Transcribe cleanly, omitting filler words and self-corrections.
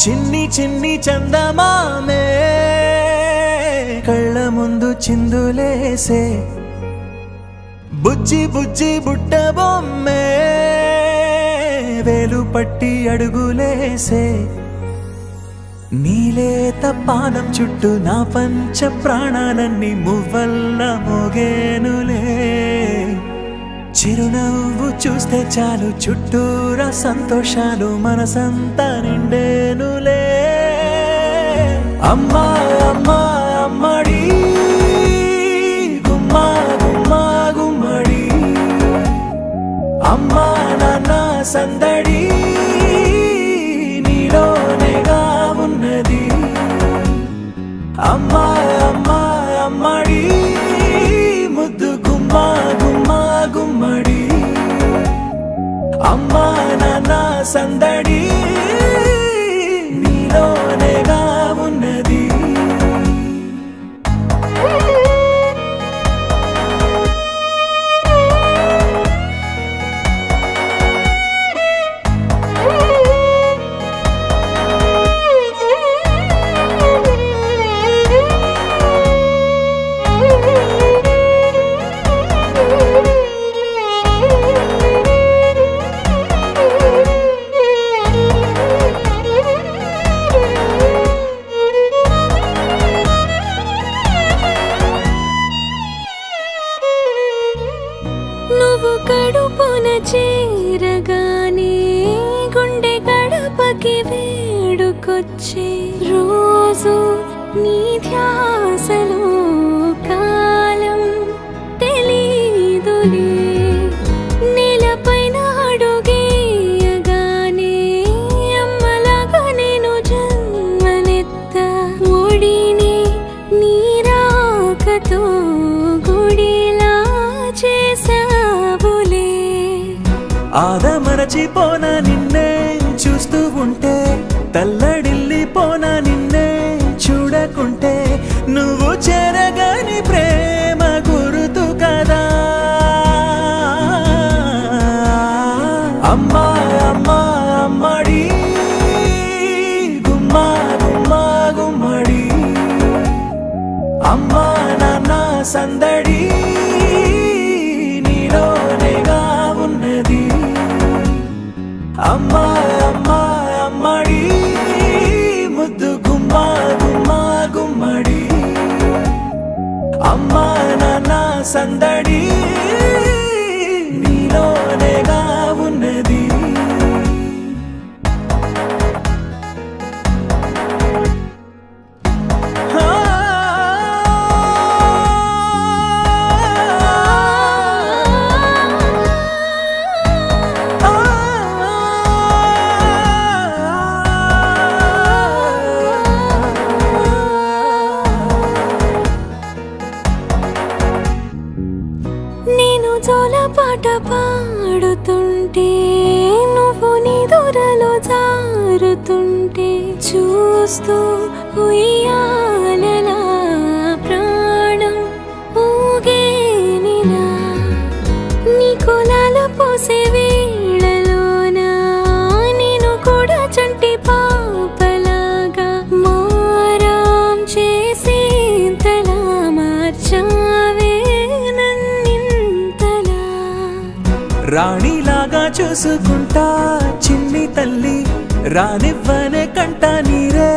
చిన్ని చిన్ని చందమామే కళ్ళ ముందు చిందులేసే బుజ్జి బుజ్జి బుట్ట బొమ్మే వేలు పట్టి అడుగులేసే నీలేత పానం చుట్టూ నా పంచ ప్రాణాలన్నీ మువ్వల్ల మోగేనులే చిరునవ్వు చూస్తే చాలు చుట్టూరా సంతోషాలు మనసంతా నిండేనులే అమ్మా అమ్మా అమ్మడి గుమ్మా గుమ్మా గుమ్మడి అమ్మా నాన్న సందడి నీలోనేగా ఉన్నది అమ్మా అమ్మా అమ్మడి ముద్దు గుమ్మా గుమ్మా గుమ్మడి అమ్మా నాన్న సందడి నీలోనేగా ఉన్నది నువ్వు కడుపున చేరగానే గుండె గడపకి వేడుకొచ్చే రోజు నీ ధ్యాసలో కాలం తెలీదులే నేలపైన అడుగేయగానే అమ్మలాగా నేను జన్మనెత్త ఒడిని నీ రాకతో గుడిలా చేసావులే ఆదమరచిపోన నిన్నే చూస్తూ ఉంటే తల్లడిల్లిపోన నిన్నే చూడకుంటే నువ్వు చెరగని ప్రేమ గుర్తు కదా అమ్మా అమ్మా అమ్మడి గుమ్మా గుమ్మా గుమ్మడి అమ్మా నాన్న సందడి నీలోనేగా ఉన్నది అమ్మా అమ్మా అమ్మడి ముద్దు గుమ్మా గుమ్మా గుమ్మడి అమ్మా నాన్న సందడి నీలోనేగా ఉన్నది నేను జోలపాట పాడుతుంటే నువ్వు నీ దూరలో జారుతుంటే చూస్తూ ఉయ్యాలలా ప్రాణం ఊగేనిలా నీ కులాల పోసే వేళలోన నేను కూడా చంటి పాపలాగా మారాం చేసేంతలా మార్చావే రాణిలాగా చూసుకుంటా చిన్ని తల్లి రానివ్వనే కంట నీరే